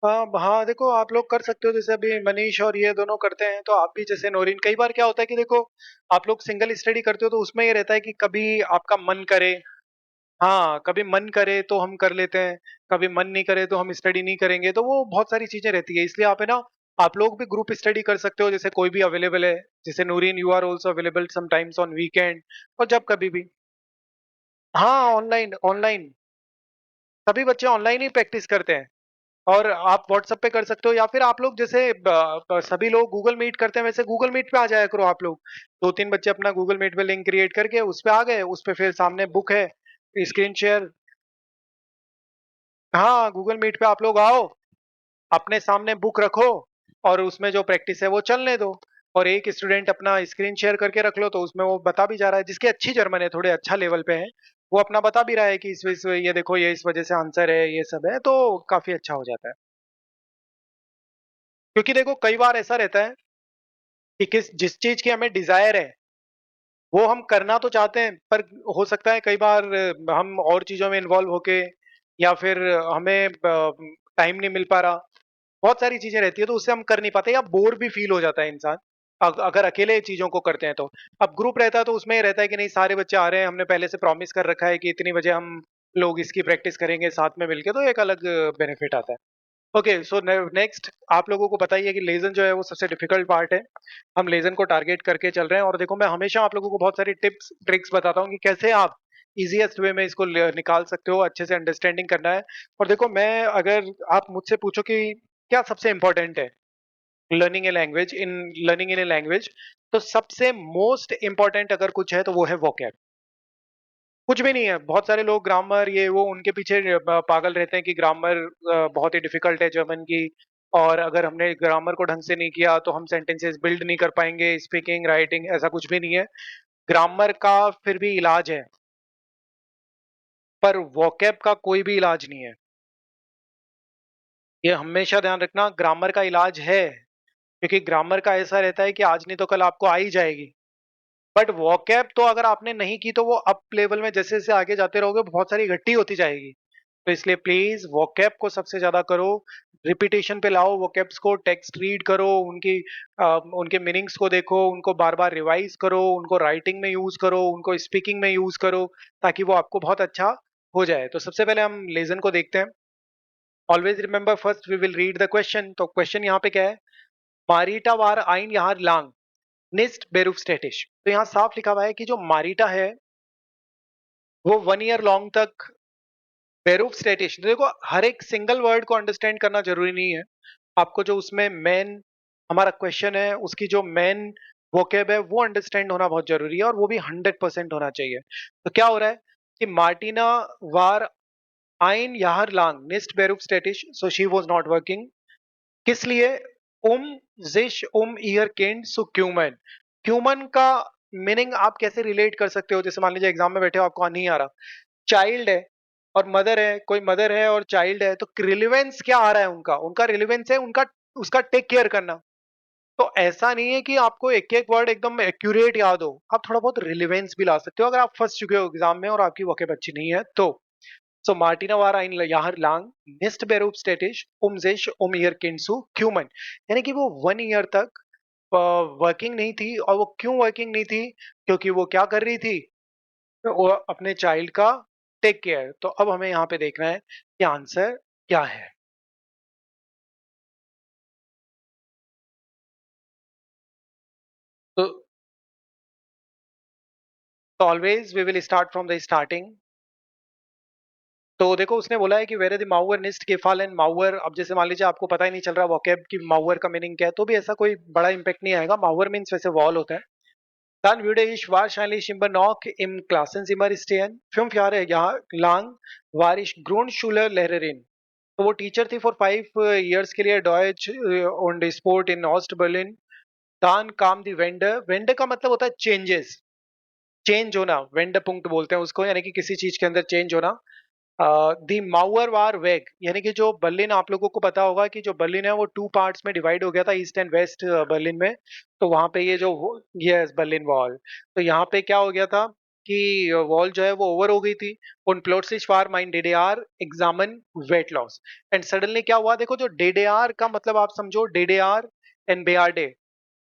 हाँ, देखो आप लोग कर सकते हो, जैसे अभी मनीष और ये दोनों करते हैं, तो आप भी जैसे नौरीन, कई बार क्या होता है कि देखो आप लोग सिंगल स्टडी करते हो तो उसमें ये रहता है कि कभी आपका मन करे, हाँ कभी मन करे तो हम कर लेते हैं, कभी मन नहीं करे तो हम स्टडी नहीं करेंगे, तो वो बहुत सारी चीजें रहती है, इसलिए आप है ना, आप लोग भी ग्रुप स्टडी कर सकते हो, जैसे कोई भी अवेलेबल है, जैसे Noorin you are also available sometimes on weekend, और जब कभी भी। हाँ, ऑनलाइन ऑनलाइन, सभी बच्चे ऑनलाइन ही प्रैक्टिस करते हैं, और आप व्हाट्सएप पे कर सकते हो, या फिर आप लोग जैसे सभी लोग गूगल मीट करते हैं, वैसे गूगल मीट पे आ जाया करो आप लोग, दो तीन बच्चे अपना गूगल मीट पे लिंक क्रिएट करके उस पे आ गए, उस पे फिर सामने बुक है, स्क्रीन शेयर। हाँ, गूगल मीट पे आप लोग आओ, अपने सामने बुक रखो, और उसमें जो प्रैक्टिस है वो चलने दो, और एक स्टूडेंट अपना स्क्रीन शेयर करके रख लो, तो उसमें वो बता भी जा रहा है, जिसकी अच्छी जर्मन है, थोड़े अच्छा लेवल पे है, वो अपना बता भी रहा है कि ये देखो, ये इस वजह से आंसर है, ये सब है, तो काफी अच्छा हो जाता है। क्योंकि देखो कई बार ऐसा रहता है कि किस जिस चीज की हमें डिजायर है वो हम करना तो चाहते हैं, पर हो सकता है कई बार हम और चीजों में इन्वॉल्व होके, या फिर हमें टाइम नहीं मिल पा रहा, बहुत सारी चीजें रहती है, तो उससे हम कर नहीं पाते, या बोर भी फील हो जाता है इंसान, अगर अकेले चीजों को करते हैं तो। अब ग्रुप रहता है तो उसमें ये रहता है कि नहीं, सारे बच्चे आ रहे हैं, हमने पहले से प्रॉमिस कर रखा है कि इतनी बजे हम लोग इसकी प्रैक्टिस करेंगे साथ में मिलके, तो एक अलग बेनिफिट आता है। ओके, सो नेक्स्ट आप लोगों को बताइए कि लेजन जो है वो सबसे डिफिकल्ट पार्ट है, हम लेजन को टारगेट करके चल रहे हैं, और देखो मैं हमेशा आप लोगों को बहुत सारी टिप्स ट्रिक्स बताता हूँ कि कैसे आप इजीएस्ट वे में इसको निकाल सकते हो, अच्छे से अंडरस्टैंडिंग करना है। और देखो मैं, अगर आप मुझसे पूछो कि क्या सबसे इंपॉर्टेंट है लर्निंग इन ए लैंग्वेज, तो सबसे मोस्ट इंपॉर्टेंट अगर कुछ है तो वो है वोकैब। कुछ भी नहीं है, बहुत सारे लोग ग्रामर ये वो उनके पीछे पागल रहते हैं कि ग्रामर बहुत ही डिफिकल्ट है जर्मन की, और अगर हमने ग्रामर को ढंग से नहीं किया तो हम सेंटेंसेस बिल्ड नहीं कर पाएंगे, स्पीकिंग राइटिंग, ऐसा कुछ भी नहीं है। ग्रामर का फिर भी इलाज है, पर वोकैब का कोई भी इलाज नहीं है। ये हमेशा ध्यान रखना, ग्रामर का इलाज है, क्योंकि ग्रामर का ऐसा रहता है कि आज नहीं तो कल आपको आ ही जाएगी, बट वोकैब तो अगर आपने नहीं की तो वो अप लेवल में जैसे जैसे आगे जाते रहोगे बहुत सारी इकट्ठी होती जाएगी। तो इसलिए प्लीज वोकैब को सबसे ज्यादा करो, रिपीटेशन पे लाओ वोकैब्स को, टेक्स्ट रीड करो, उनके मीनिंग्स को देखो, उनको बार बार रिवाइज करो, उनको राइटिंग में यूज करो, उनको स्पीकिंग में यूज करो, ताकि वो आपको बहुत अच्छा हो जाए। तो सबसे पहले हम लेसन को देखते हैं। Always remember first we will read the question. तो क्वेश्चन यहाँ पे क्या है, मारिटा वार आइन यहाँ लांग निस्ट बेरूफ स्टेटिश। तो यहाँ साफ लिखा हुआ है कि जो मारिटा है वो 1 ईयर लॉन्ग तक बेरूफ स्टेटिश। देखो हर एक सिंगल वर्ड को अंडरस्टैंड करना जरूरी नहीं है, आपको जो उसमें मेन हमारा क्वेश्चन है उसकी जो मेन वोकेब है वो अंडरस्टैंड होना बहुत जरूरी है, और वो भी 100% होना चाहिए। तो क्या हो रहा है कि मार्टिना वार आइन याहर लांग निस्ट बेरूफ स्टेटिश, so she was not working. किस लिए? उम जिश ईयर केंड सु क्यूमन। क्यूमन का मीनिंग आप कैसे रिलेट कर सकते हो, जैसे मान लीजिए एग्जाम में बैठे हो आपको नहीं आ रहा, चाइल्ड है और मदर है, कोई मदर है और चाइल्ड है, तो रिलेवेंस क्या आ रहा है, उनका उनका रिलेवेंस है उनका, उसका टेक केयर करना। तो ऐसा नहीं है कि आपको एक एक वर्ड एकदम एक्यूरेट याद हो, आप थोड़ा बहुत रिलेवेंस भी ला सकते हो अगर आप फंस चुके हो एग्जाम में और आपकी वोकेब अच्छी नहीं है तो। So Martina war ein Jahr lang nicht berufstätig, sich ihr Kind zu kümmern। यानी कि वो 1 ईयर तक वर्किंग नहीं थी, और वो क्यों वर्किंग नहीं थी, क्योंकि वो क्या कर रही थी, वो अपने चाइल्ड का टेक केयर। तो अब हमें यहाँ पे देखना है कि आंसर क्या है। तो always we will start from the starting. तो देखो उसने बोला है कि वेर द माउअर निस्ट केफाल एंड माउअर। अब जैसे मान लीजिए आपको पता ही नहीं चल रहा वोकेब की माउअर का मीनिंग क्या है, तो भी ऐसा कोई बड़ा इंपैक्ट नहीं आएगा, माउअर मीन्स वैसे वॉल होता है। Dann würde ich wahrscheinlich immer noch im Klassenzimmer stehen. 5 Jahre lang war ich Grundschullehrerin। तो वो टीचर थी फॉर 5 years के लिए, डॉयच und स्पोर्ट इन ऑस्ट Berlin. dann kam die Wende। वेंडर का मतलब होता है चेंजेस, चेंज होना, वेंडर पुंक्ट बोलते हैं उसको, यानी कि किसी चीज के अंदर चेंज होना। दी माउअर वार वेग, यानी कि जो बर्लिन, आप लोगों को पता होगा कि जो बर्लिन है वो टू पार्ट्स में डिवाइड हो गया था, ईस्ट एंड वेस्ट बर्लिन में। तो वहां पे ये बर्लिन वॉल, तो यहाँ पे क्या हो गया था, कि वॉल जो है वो ओवर हो गई थी। उन plötzlich war mein DDR examen weight loss and suddenly क्या हुआ, देखो जो DDR का मतलब आप समझो, DDR एंड BRD।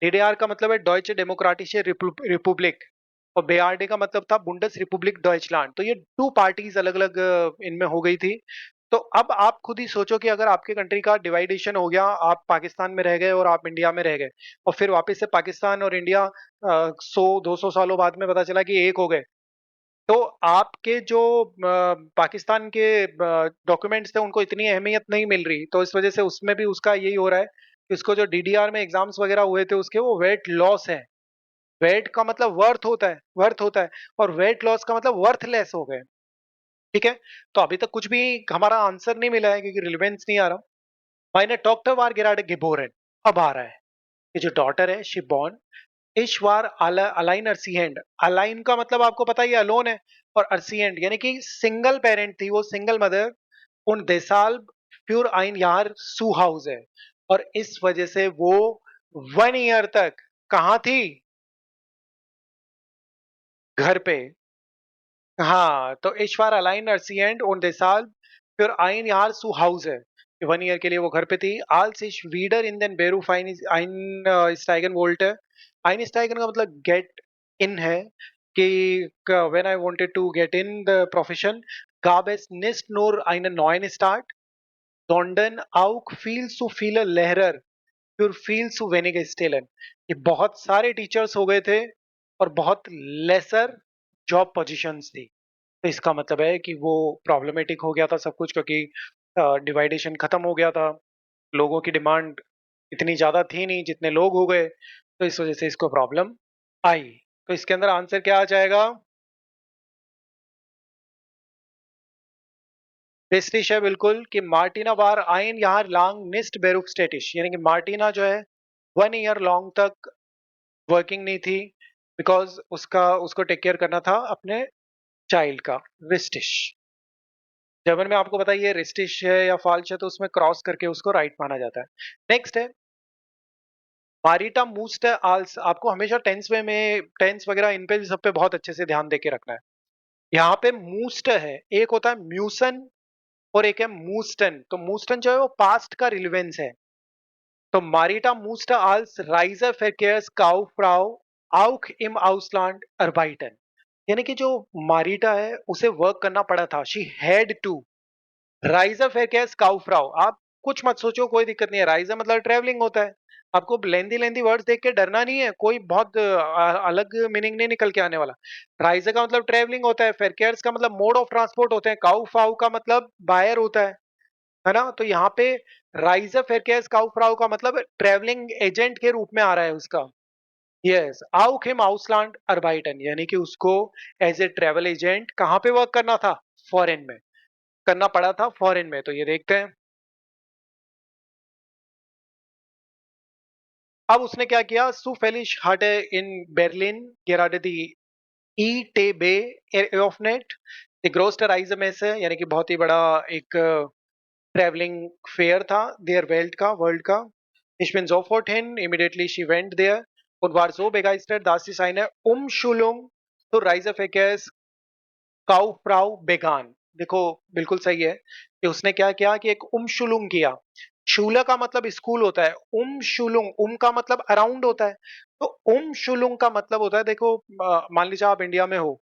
DDR का मतलब है डॉइचे डेमोक्रेटिसche रिपब्लिक और BRD का मतलब था बुंडस रिपब्लिक डॉइचलैंड। तो ये टू पार्टीज अलग अलग इनमें हो गई थी। तो अब आप खुद ही सोचो कि अगर आपके कंट्री का डिवाइडेशन हो गया, आप पाकिस्तान में रह गए और आप इंडिया में रह गए, और फिर वापस से पाकिस्तान और इंडिया 100-200 सालों बाद में पता चला कि एक हो गए, तो आपके जो पाकिस्तान के डॉक्यूमेंट्स थे उनको इतनी अहमियत नहीं मिल रही, तो इस वजह से उसमें भी उसका यही हो रहा है कि उसको जो डीडीआर में एग्जाम्स वगैरह हुए थे उसके वो वेट लॉस है। वेट का मतलब वर्थ होता है, वर्थ होता है, और वेट लॉस का मतलब वर्थलेस हो गए। ठीक है, तो अभी तक कुछ भी हमारा आंसर नहीं मिला है क्योंकि रिलेवेंस नहीं आ रहा। माइने डॉक्टर वार गिराडे गिबोरन, अब आ रहा है। ये जो डॉटर है शी बॉर्न इशवार अलाइन अर्सीहेंड। अलाइन का मतलब आपको पता ही अलोन है, और अर्सीहेंड यानी कि सिंगल पेरेंट थी, वो सिंगल मदर। उन देसाल प्योर आइन यार सू हाउस है, और इस वजह से वो 1 ईयर तक कहाँ थी? घर पे। हाँ, तो इशवार अलाइन अर्सीहेंड उन देसाल प्योर आइन यार सू हाउस है। 1 ईयर के लिए वो घर पे थी। आल्स इश वीडर इन देन बेरूफ आइन स्टाइगन वोल्ट है। आइन स्टाइगन का मतलब गेट इन है कि when I wanted to get in the profession gab es nicht nur einen neuen Start, sondern auch viel zu viele Lehrer für viel zu wenige Stellen। ये बहुत सारे टीचर्स हो गए थे और बहुत लेसर जॉब पोजीशंस थी। तो इसका मतलब है कि वो प्रॉब्लमेटिक हो गया था सब कुछ, क्योंकि डिवाइडेशन खत्म हो गया था। लोगों की डिमांड इतनी ज्यादा थी नहीं जितने लोग हो गए, तो इस वजह से इसको प्रॉब्लम आई। तो इसके अंदर आंसर क्या आ जाएगा? प्रेस्टिज है बिल्कुल, कि मार्टिना वार आइन यहाँ लॉन्ग निस्ट बेरुफ स्टेटिश, यानी कि मार्टिना जो है 1 ईयर लॉन्ग तक वर्किंग नहीं थी, बिकॉज उसका उसको टेक केयर करना था अपने चाइल्ड का। रिस्टिश, जर्मन में आपको बताइए रिस्टिश है या फाल्च है, तो उसमें क्रॉस करके उसको राइट माना जाता है। नेक्स्ट है मारिटा मूस्ट आल्स। आपको हमेशा टेंस टेंस वगैरह इन पे सब पे बहुत अच्छे से ध्यान देके रखना है। यहाँ पे मूस्ट है, एक होता है म्यूसन और एक है मूस्टन। तो मूस्टन जो है वो पास्ट का रिलेवेंस है। तो मारिटा मूस्ट आल्स राइजर फेकेयर्स काउ फ्राउ आउक इम आउसलैंड अर्बाइटन, यानी कि जो मारिटा है उसे वर्क करना पड़ा था, शी हैड टू राइजर फेकेयर्स काउ फ्राउ। आप कुछ मत सोचो, कोई दिक्कत नहीं है, राइजर मतलब ट्रेवलिंग होता है। आपको लेंदी लेंदी वर्ड्स देख के डरना नहीं है, कोई बहुत अलग मीनिंग नहीं निकल के आने वाला। राइजर का मतलब ट्रेवलिंग होता है, फेकेयर्स का मतलब मोड ऑफ ट्रांसपोर्ट होते हैं, काउ फाउ का मतलब बायर होता है ना। तो यहाँ पे राइजर फेकेयर्स काउ फ्राउ का मतलब ट्रेवलिंग एजेंट के रूप में आ रहा है उसका। यस, आउक हिम आउसलैंड अर्बाइटन, यानी कि उसको एज ए ट्रेवल एजेंट कहाँ पे वर्क करना था? फॉरेन में करना पड़ा था, फॉरेन में। तो ये देखते हैं अब उसने क्या किया। सुफेलिश hatte in Berlin gerade die ITB eröffnet, die größte Reisemesse, यानी कि बहुत ही बड़ा एक ट्रेवलिंग फेयर था देयर वर्ल्ड का। Ich bin sofort hin, immediately she went there und war so begeistert, dass sie seine Umschulung zur Reiseverkehrs काउफ्राउ बेगान। देखो बिल्कुल सही है कि उसने क्या किया कि एक उमशुलुंग किया। शूला का मतलब स्कूल होता है, उमशुलुंग उम का मतलब अराउंड होता है, तो उमशुलुंग का मतलब होता है, देखो मान लीजिए आप इंडिया में हो,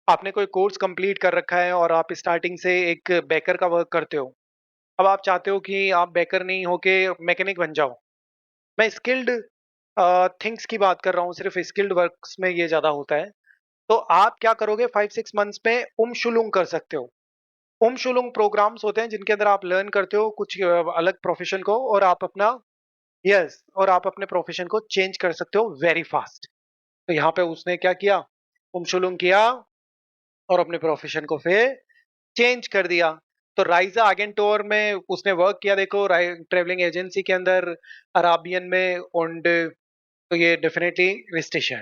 आपने कोई कोर्स कंप्लीट कर रखा है और आप स्टार्टिंग से एक बेकर का वर्क करते हो। अब आप चाहते हो कि आप बेकर नहीं होके मैकेनिक बन जाओ। मैं स्किल्ड थिंग्स की बात कर रहा हूँ, सिर्फ स्किल्ड वर्क्स में ये ज्यादा होता है। तो आप क्या करोगे, 5-6 मंथ्स में उमशुलुंग कर सकते हो। उमशुलुंग प्रोग्राम्स होते हैं जिनके अंदर आप लर्न करते हो कुछ अलग प्रोफेशन को, और आप अपना यस और आप अपने प्रोफेशन को चेंज कर सकते हो वेरी फास्ट। तो यहाँ पे उसने क्या किया, उमशुलुंग किया और अपने प्रोफेशन को फिर चेंज कर दिया। तो राइजा आगेंटोर में उसने वर्क किया, देखो ट्रेवलिंग एजेंसी के अंदर, अराबियन में, और तो ये डेफिनेटली रिस्टिश है।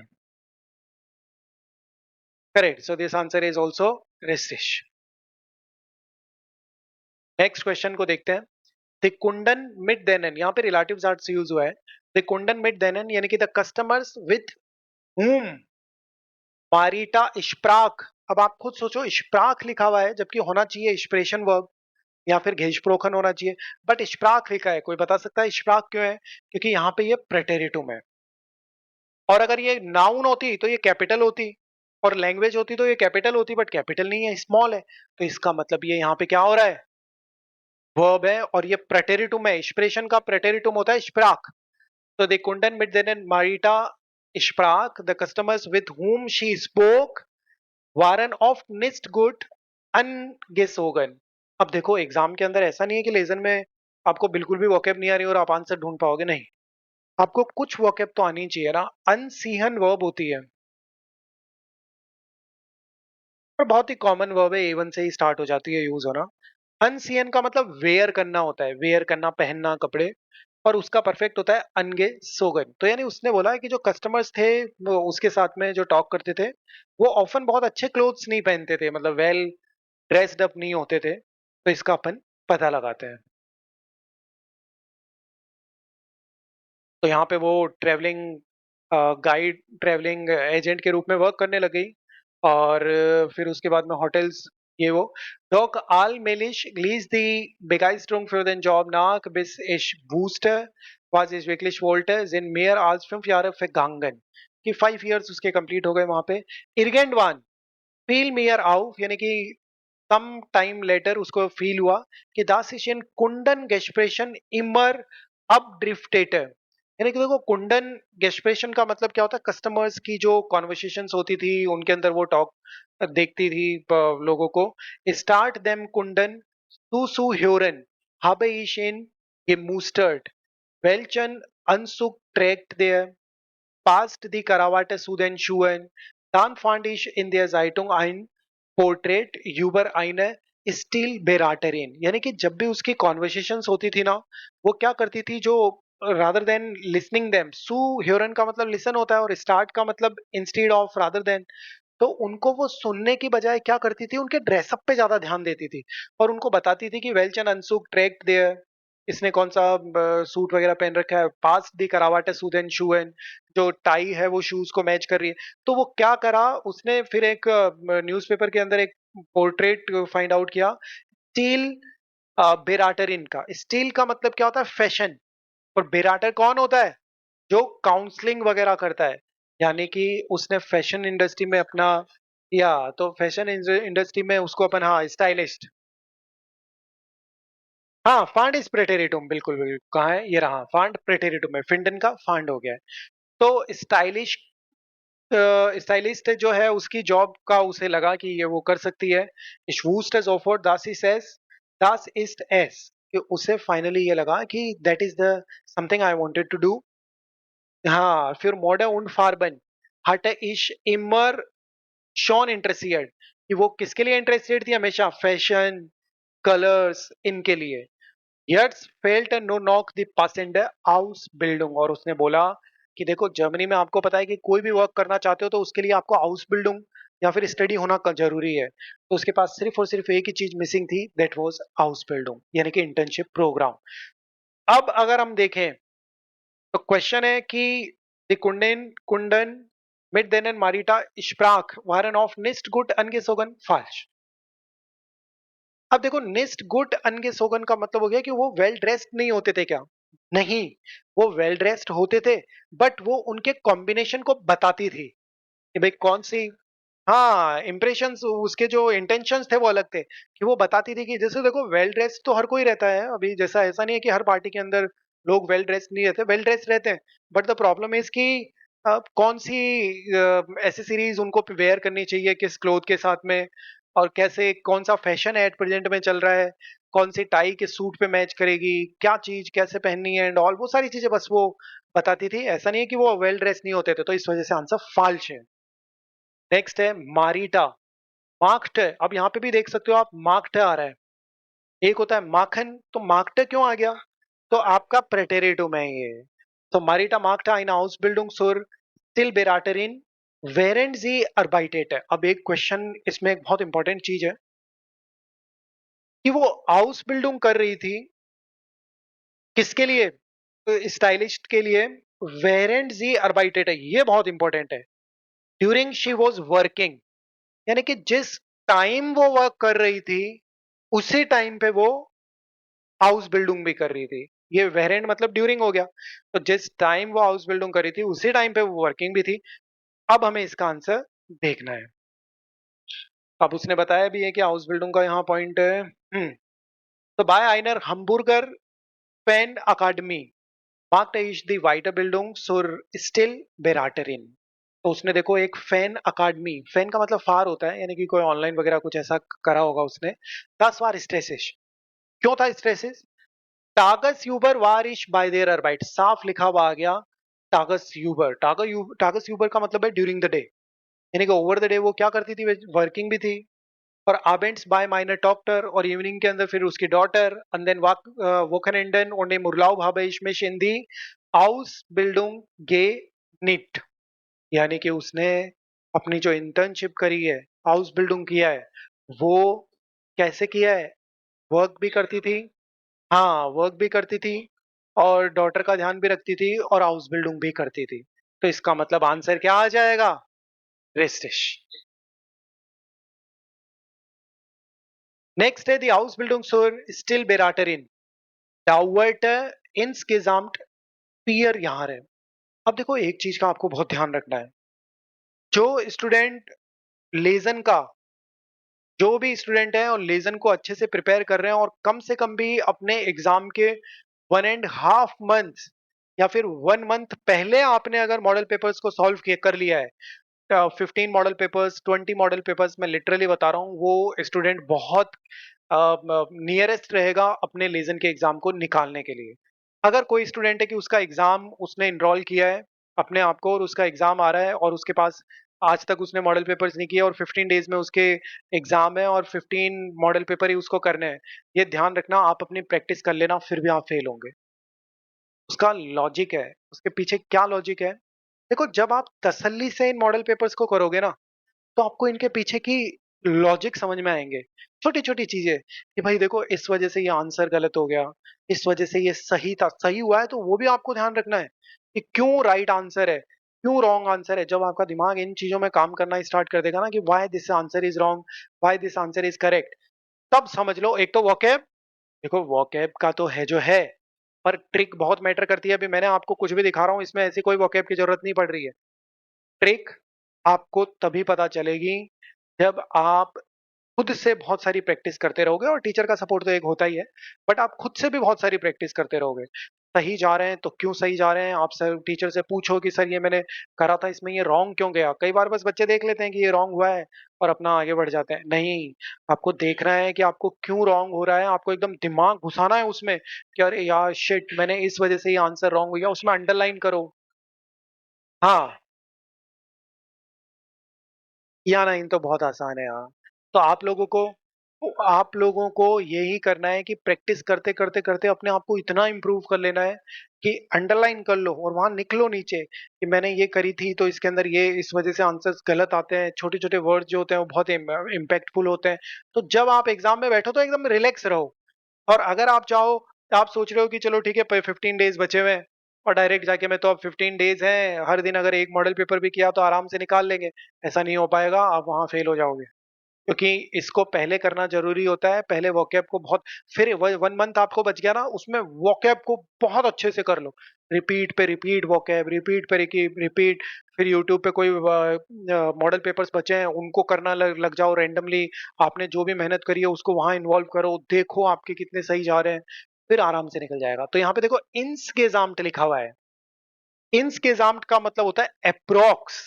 Correct, so this answer is also रिस्टिश। नेक्स्ट क्वेश्चन को देखते हैं। तिकुंडन मिड देनन, यहाँ पे रिलेटिव्स आर्ट्स यूज हुआ है। तिकुंडन मिड देनन यानी कि the customers with whom Marita इश्प्राक। अब आप खुद सोचो, इश्प्राक लिखा हुआ है जबकि होना चाहिए इश्प्रेशन वर्ब या फिर घेशप्रोखन होना चाहिए, बट इश्प्राक लिखा है। कोई बता सकता है इश्प्राक क्यों है? क्योंकि यहाँ पे ये प्रेटेरिटुम है। और अगर ये नाउन होती तो ये कैपिटल होती, और लैंग्वेज होती तो ये कैपिटल होती, बट कैपिटल नहीं है, स्मॉल है। तो इसका मतलब ये यहाँ पे क्या हो रहा है? वर्ब है, और ये प्रेटेरिटुम है। इश्प्रेशन का प्रेटेरिटुम होता है इश्प्राक। So they couldn't meet then Marita sprach the customers with whom she spoke waren of nicht gut angezogen। अब देखो एग्जाम के अंदर ऐसा नहीं है कि लेसन में आपको बिल्कुल भी वोकेब नहीं आ रही और आप आंसर ढूंढ पाओगे, नहीं। आपको कुछ वोकेब तो आनी चाहिए ना। अनसीहन वर्ब होती है, और बहुत ही कॉमन वर्ब है, A1 से ही स्टार्ट हो जाती है यूज होना। अनसीएन का मतलब वेयर करना होता है, वेयर करना, पहनना कपड़े। और उसका परफेक्ट होता है अनगे सोगन। तो यानी उसने बोला है कि जो कस्टमर्स थे वो उसके साथ में जो टॉक करते थे, वो ऑफन बहुत अच्छे क्लोथ्स नहीं पहनते थे, मतलब वेल ड्रेस्ड अप नहीं होते थे। तो इसका अपन पता लगाते हैं। तो यहाँ पे वो ट्रेवलिंग गाइड, ट्रेवलिंग एजेंट के रूप में वर्क करने लग गई। और फिर उसके बाद में होटल्स, ये वो Dock allmählich ließ die Begeisterung für den Job nach, bis ich wusste, was ich wirklich wollte, sind mehr als 5 Jahre vergangen। कि 5 years उसके कंप्लीट हो गए वहां पे। Irgendwann fiel mir auf, यानी कि सम टाइम लेटर उसको फील हुआ कि das ist in कुंडन गेस्प्रेशन इमर अब ड्रिफ्टेट। यानी कि देखो, कुंडन गेस्प्रेशन का मतलब क्या होता है? कस्टमर्स की जो कॉन्वर्सेशंस होती थी उनके अंदर वो टॉक देखती थी लोगों को। स्टार्ट देम कुंडन टू सू ह्योरन habe ich ihn gemustert, welchen Anzug trägt der, passt die Krawatte zu den Schuhen, dann fand ich in der Zeitung ein portrait Uber आइने स्टील बेराटरिन। यानी कि जब भी उसकी कॉन्वर्सेशंस होती थी ना, वो क्या करती थी, जो रादर देन लिसनिंग देम, सू ह्योरन का मतलब लिसन होता है, और स्टार्ट का मतलब इंस्टीड ऑफ, रादर देन। तो उनको वो सुनने की बजाय क्या करती थी, उनके ड्रेसअप पे ज्यादा ध्यान देती थी। और उनको बताती थी कि वेलचन अनसुक ट्रैक देयर, इसने कौन सा सूट वगैरह पहन रखा है, पास दी करावाटे सूदेन शूएन, जो टाई है वो शूज को मैच कर रही है। तो वो क्या करा उसने, फिर एक न्यूज़पेपर के अंदर एक पोर्ट्रेट फाइंड आउट किया, स्टील बेराटरिन का। स्टील का मतलब क्या होता है? फैशन। और बेराटर कौन होता है? जो काउंसलिंग वगैरह करता है। यानी कि उसने फैशन इंडस्ट्री में अपना, या तो फैशन इंडस्ट्री में उसको अपन, हाँ, स्टाइलिस्ट। हाँ, फांड इज प्रेटेरिटुम, बिल्कुल बिल्कुल, कहाँ है ये रहा, फांड प्रेटेरिटुम है, फिंडन का फांड हो गया है। तो स्टाइलिश, स्टाइलिस्ट जो है उसकी जॉब का उसे लगा कि ये वो कर सकती है। Ich wusste sofort, dass ich es, das ist es, कि उसे फाइनली ये लगा कि that is the something I wanted to do. हाँ, फिर modern und Farben hatte ich immer schon interessiert, कि वो किसके लिए इंटरेस्टेड थी हमेशा? फैशन, कलर्स, इनके लिए। यट्स फेल्ट नो नॉक द पासेंडर हाउस बिल्डिंग। और उसने बोला कि देखो, जर्मनी में आपको पता है कि कोई भी वर्क करना चाहते हो तो उसके लिए आपको हाउस बिल्डिंग या फिर स्टडी होना जरूरी है। तो उसके पास सिर्फ और सिर्फ एक ही चीज मिसिंग थी, दैट वाज हाउस बिल्डिंग, यानी कि इंटर्नशिप प्रोग्राम। अब अगर हम देखें तो क्वेश्चन है कि the कुंडन कुंडन mit denen Marita sprach waren auf nicht gut angezogen falsch। अब देखो, निस्ट गुड अनगेसोगन का मतलब हो गया कि वो वेल ड्रेस्ड नहीं होते थे क्या? नहीं, वो वेल ड्रेस्ड होते थे, बट वो उनके कॉम्बिनेशन को बताती थी कि भाई कौन सी। हाँ, इंप्रेशंस, उसके जो इंटेंशंस थे वो अलग थे, कि वो बताती थी कि जैसे देखो, वेल ड्रेस्ड तो हर कोई रहता है अभी, जैसा ऐसा नहीं है कि हर पार्टी के अंदर लोग वेल ड्रेस्ड नहीं रहते, वेल ड्रेस्ड रहते हैं। बट द प्रॉब्लम इज कि कौन सी एसेसरीज उनको वेयर करनी चाहिए किस क्लोथ के साथ में, और कैसे, कौन सा फैशन एट प्रेजेंट में चल रहा है, कौन सी टाई किस सूट पे मैच करेगी, क्या चीज कैसे पहननी है एंड ऑल, वो सारी चीजें बस वो बताती थी। ऐसा नहीं है कि वो वेल ड्रेस नहीं होते थे। तो इस वजह से आंसर फाल्श है। नेक्स्ट है मारीटा। मार्क्ड, अब यहाँ पे भी देख सकते हो आप, मार्क्ड आ रहा है। एक होता है माखन, तो मार्क्ड क्यों आ गया? तो आपका प्रेटेरिटुम है ये। तो मारीटा marked eine Ausbildung zur Stilberaterin während sie arbeitete। अब एक क्वेश्चन इसमें, एक बहुत इंपॉर्टेंट चीज है कि वो हाउस बिल्डिंग कर रही थी किसके लिए? स्टाइलिस्ट के लिए। वेरेंट जी अर्बाइटेट है, ये बहुत इंपॉर्टेंट है। ड्यूरिंग शी वॉज वर्किंग, यानी कि जिस टाइम वो वर्क कर रही थी उसी टाइम पे वो हाउस बिल्डिंग भी कर रही थी। ये वेरेंट मतलब ड्यूरिंग हो गया। तो जिस टाइम वो हाउस बिल्डिंग कर रही थी उसी टाइम पे वो वर्किंग भी थी। अब हमें इसका आंसर देखना है। अब उसने बताया भी है कि हाउस बिल्डिंग का यहाँ पॉइंट है। तो बाय आइनर हम्बुर्गर पेन अकादमी मार्क्ड इज दी Weiterbildung zur Stillberaterin। तो उसने देखो एक फैन अकादमी, फैन का मतलब फार होता है, यानी कि कोई ऑनलाइन वगैरह कुछ ऐसा करा होगा उसने। 10 बार स्ट्रेसेस, क्यों था स्ट्रेसेस? टागस यूबर वार इश बाय देयर अरबाइट, साफ लिखा हुआ आ गया। टागस यूबर, टागस यूबर का मतलब है ड्यूरिंग द डे, यानी कि ओवर द डे वो क्या करती थी, वर्किंग भी थी। और अबेंट्स बाय माइनर डॉक्टर, और इवनिंग के अंदर फिर उसकी डॉटर, एंड देन वोकनेंडन और ने मुरलाव भाबेश में शिंदी हाउस बिल्डिंग गे निट, यानी कि उसने अपनी जो इंटर्नशिप करी है, हाउस बिल्डिंग किया है, वो कैसे किया है? वर्क भी करती थी, हाँ वर्क भी करती थी, और डॉटर का ध्यान भी रखती थी, और हाउस बिल्डिंग भी करती थी। तो इसका मतलब आंसर क्या आ जाएगा? रेस्टिश। नेक्स्ट है दी हाउस बिल्डिंग सोर स्टिल बेराटरिन डाउवर्ट इंसgesamt पियर यहाँ है। अब देखो एक चीज का आपको बहुत ध्यान रखना है। जो स्टूडेंट लेजन का, जो भी स्टूडेंट है और लेजन को अच्छे से प्रिपेयर कर रहे हैं, और कम से कम भी अपने एग्जाम के 1.5 मंथ या फिर 1 मंथ पहले आपने अगर मॉडल पेपर्स को सॉल्व कर लिया है, 15 मॉडल पेपर्स, 20 मॉडल पेपर्स, मैं लिटरली बता रहा हूँ, वो स्टूडेंट बहुत नियरेस्ट रहेगा अपने लेजन के एग्जाम को निकालने के लिए। अगर कोई स्टूडेंट है कि उसका एग्जाम उसने इनरोल किया है अपने आप को, और उसका एग्जाम आ रहा है, और उसके पास आज तक उसने मॉडल पेपर्स नहीं किए, और 15 डेज में उसके एग्जाम है, और 15 मॉडल पेपर ही उसको करने हैं, ये ध्यान रखना, आप अपनी प्रैक्टिस कर लेना फिर भी आप फेल होंगे। उसका लॉजिक है, उसके पीछे क्या लॉजिक है? देखो जब आप तसल्ली से इन मॉडल पेपर्स को करोगे ना, तो आपको इनके पीछे की लॉजिक समझ में आएंगे। छोटी छोटी चीजें कि भाई देखो इस वजह से ये आंसर गलत हो गया, इस वजह से ये सही था, सही हुआ है तो वो भी आपको ध्यान रखना है कि क्यों राइट आंसर है, क्यों रॉन्ग आंसर है। जब आपका दिमाग इन चीजों में काम करना स्टार्ट कर देगा ना कि why this answer is wrong, why this answer is correct, तब समझ लो एक तो वोकैब, देखो वोकैब का तो है जो है, पर ट्रिक बहुत मैटर करती है। अभी मैंने आपको कुछ भी दिखा रहा हूँ, इसमें ऐसी कोई वोकैब की जरूरत नहीं पड़ रही है। ट्रिक आपको तभी पता चलेगी जब आप खुद से बहुत सारी प्रैक्टिस करते रहोगे, और टीचर का सपोर्ट तो एक होता ही है, बट आप खुद से भी बहुत सारी प्रैक्टिस करते रहोगे। सही जा रहे हैं तो क्यों सही जा रहे हैं, आप सर टीचर से पूछो कि सर ये मैंने करा था, इसमें ये रॉन्ग क्यों गया। कई बार बस बच्चे देख लेते हैं कि ये रॉन्ग हुआ है और अपना आगे बढ़ जाते हैं, नहीं, आपको देखना है कि आपको क्यों रॉन्ग हो रहा है, आपको एकदम दिमाग घुसाना है उसमें कि अरे यार शिट, मैंने इस वजह से ये आंसर रॉन्ग हो गया, उसमें अंडरलाइन करो। हाँ, या नहीं तो बहुत आसान है, हाँ। तो आप लोगों को यही करना है कि प्रैक्टिस करते करते करते अपने आप को इतना इम्प्रूव कर लेना है कि अंडरलाइन कर लो और वहां निकलो नीचे कि मैंने ये करी थी तो इसके अंदर ये इस वजह से आंसर्स गलत आते हैं। छोटे छोटे वर्ड जो होते हैं वो बहुत इम्पैक्टफुल होते हैं। तो जब आप एग्जाम में बैठो तो एकदम रिलैक्स रहो। और अगर आप चाहो, आप सोच रहे हो कि चलो ठीक है 15 डेज बचे हुए हैं और डायरेक्ट जाके मैं तो अब 15 डेज हैं, हर दिन अगर एक मॉडल पेपर भी किया तो आराम से निकाल लेंगे, ऐसा नहीं हो पाएगा, आप वहां फेल हो जाओगे। क्योंकि इसको पहले करना जरूरी होता है, पहले वोकैब को बहुत, फिर 1 मंथ आपको बच गया ना, उसमें वोकैब को बहुत अच्छे से कर लो। रिपीट पे रिपीट वोकैब, रिपीट पे रिपीट। फिर यूट्यूब पे कोई मॉडल पेपर्स बचे हैं उनको करना लग जाओ रैंडमली। आपने जो भी मेहनत करी है उसको वहां इन्वॉल्व करो, देखो आपके कितने सही जा रहे हैं, फिर आराम से निकल जाएगा। तो यहाँ पे देखो इंस के जाम्ट लिखा हुआ है। इंस के जाम्ट का मतलब होता है अप्रोक्स।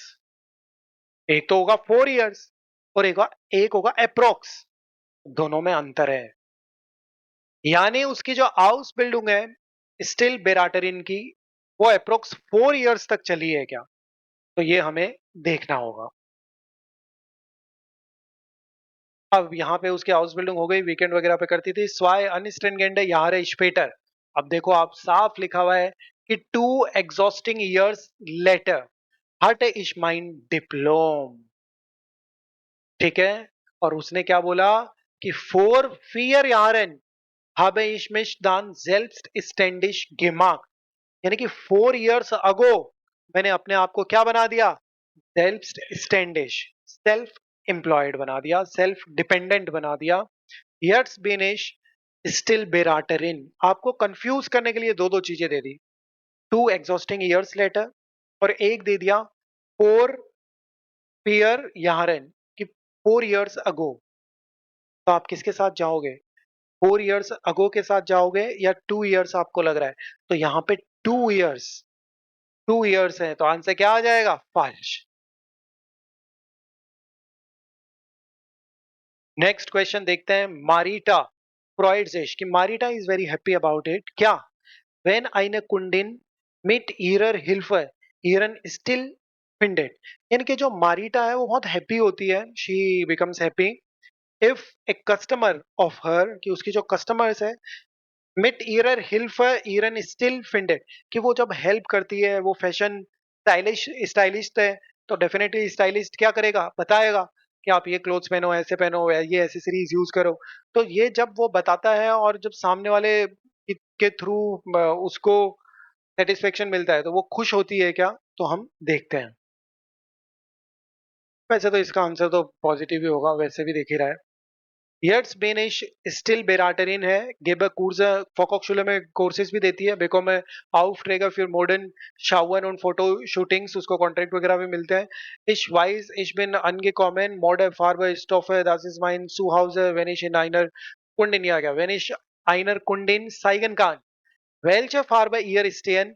एक तो होगा 4 इयर्स और एक होगा अप्रोक्स, दोनों में अंतर है। यानी उसकी जो हाउस बिल्डिंग है स्टिल बेराटरिन की, वो अप्रोक्स 4 इयर्स तक चली है क्या? तो ये हमें देखना होगा। अब यहाँ पे उसकी हाउस बिल्डिंग हो गई, वीकेंड वगैरह पे करती थी। स्वाय अनस्ट्रेंगेंडे यार स्पेटर। अब देखो आप साफ लिखा हुआ है कि 2 एग्जॉस्टिंग ईयर्स लेटर हट इज माइन डिप्लोम, ठीक है। और उसने क्या बोला कि 4 4 Jahren habe ich mich dann selbstständig gemacht, यानी कि 4 इयर्स अगो मैंने अपने आप को क्या बना दिया? सेल्फ स्टैंडिश, सेल्फ एम्प्लॉयड बना दिया, सेल्फ डिपेंडेंट बना दिया। यट्स बेनिश स्टिल बेराटरिन, आपको कंफ्यूज करने के लिए दो दो चीजें दे दी। टू एग्जॉस्टिंग ईयर्स लेटर, और एक दे दिया फोर पियर यारन कि 4 years अगो। तो आप किसके साथ जाओगे? 4 years अगो के साथ जाओगे या 2 years आपको लग रहा है? तो यहाँ पे 2 years, 2 years है, तो आंसर क्या आ जाएगा? फॉल्स। नेक्स्ट क्वेश्चन देखते हैं। मारिटा फ्रॉइड से कि Marita is very happy about it क्या? When eine Kundin mit ihrer Hilfe ihren still findet, यानी कि जो मारिटा है वो बहुत हैप्पी होती है, she becomes happy if a customer of her, कि उसकी जो कस्टमर्स है, मिट ईरर हिल्फ ईरन स्टिल फिंडेड, कि वो जब हेल्प करती है, वो फैशन स्टाइलिश स्टाइलिस्ट है, तो डेफिनेटली स्टाइलिस्ट क्या करेगा? बताएगा कि आप ये क्लोथ्स पहनो, ऐसे पहनो, ये एसेसरीज यूज करो। तो ये जब वो बताता है और जब सामने वाले के थ्रू उसको सेटिस्फेक्शन मिलता है तो वो खुश होती है क्या? तो हम देखते हैं। वैसे तो इसका आंसर तो पॉजिटिव ही होगा, वैसे भी देख ही रहा है। Jetzt bin ich still Beraterin है, gebe Kurse, Fachhochschule में कोर्सेज भी देती है, bekomme Aufträge für Modern Schauen und Fotoshootings, उसको कॉन्ट्रैक्ट वगैरह भी मिलते हैं। Ich weiß, ich bin angekommen, Mode, Farbe, Stoffe, das ist mein Zuhause, wenn ich in einer Kundin, ja, wenn ich einer Kundin zeigen kann, welche Farbe ihr stehen,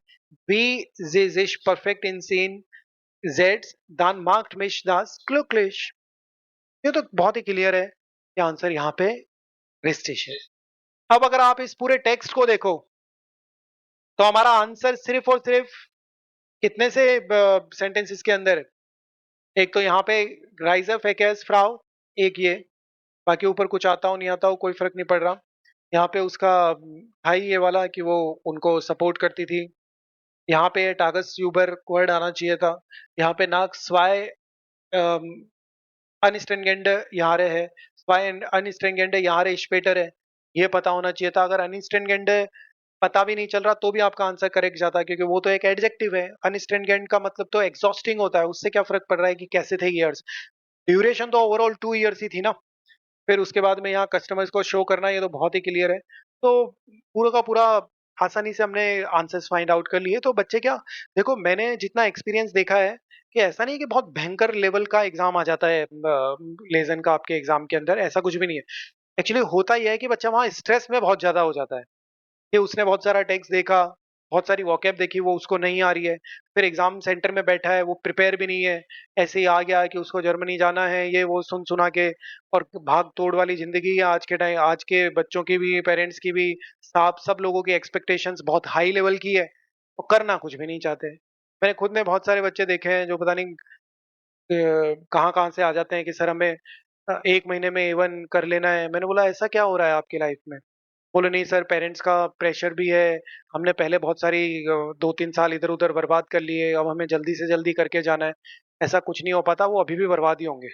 wie sie sich perfekt in sehen setzt, dann macht mich das glücklich। ये तो बहुत ही clear है, ये answer यहाँ पे wastage. अब अगर आप इस पूरे टेक्स्ट को देखो तो हमारा आंसर सिर्फ और सिर्फ कितने से सेंटेंसेस के अंदर है? एक तो यहाँ पे राइजर फेकेस फ्राउ, एक ये, बाकी ऊपर कुछ आता हो नहीं आता हो कोई फर्क नहीं पड़ रहा। यहाँ पे उसका भाई ये वाला कि वो उनको सपोर्ट करती थी। यहाँ पे टागस यूबर वर्ड आना चाहिए था। यहाँ पे नाक स्वाय अनस्ट्रिंगेंट यारे है, स्वाय अनस्ट्रिंगेंट यारे स्पेटर है, ये पता होना चाहिए था। अगर अनस्ट्रिंगेंट पता भी नहीं चल रहा तो भी आपका आंसर करेक्ट जाता, क्योंकि वो तो एक एडजेक्टिव है। अनस्ट्रिंगेंट का मतलब तो एग्जॉस्टिंग होता है, उससे क्या फर्क पड़ रहा है कि कैसे थे ईयर्स। ड्यूरेशन तो ओवरऑल 2 years ही थी ना। फिर उसके बाद में यहाँ कस्टमर्स को शो करना, ये तो बहुत ही क्लियर है। तो पूरा का पूरा आसानी से हमने आंसर्स फाइंड आउट कर लिए। तो बच्चे क्या, देखो मैंने जितना एक्सपीरियंस देखा है कि ऐसा नहीं है कि बहुत भयंकर लेवल का एग्जाम आ जाता है लेजन का आपके एग्जाम के अंदर, ऐसा कुछ भी नहीं है। एक्चुअली होता ही है कि बच्चा वहाँ स्ट्रेस में बहुत ज्यादा हो जाता है कि उसने बहुत सारा टेक्स्ट देखा, बहुत सारी वोकैब देखी, वो उसको नहीं आ रही है। फिर एग्जाम सेंटर में बैठा है, वो प्रिपेयर भी नहीं है, ऐसे ही आ गया कि उसको जर्मनी जाना है, ये वो सुन सुना के। और भाग तोड़ वाली जिंदगी है आज के टाइम, आज के बच्चों की भी, पेरेंट्स की भी, सब लोगों की एक्सपेक्टेशंस बहुत हाई लेवल की है, वो करना कुछ भी नहीं चाहते। मैंने खुद ने बहुत सारे बच्चे देखे हैं जो पता नहीं कहाँ कहाँ से आ जाते हैं कि सर हमें 1 महीने में A1 कर लेना है। मैंने बोला ऐसा क्या हो रहा है आपकी लाइफ में? बोले नहीं सर, पेरेंट्स का प्रेशर भी है, हमने पहले बहुत सारी 2-3 साल इधर उधर बर्बाद कर लिए, अब हमें जल्दी से जल्दी करके जाना है। ऐसा कुछ नहीं हो पाता, वो अभी भी बर्बाद ही होंगे।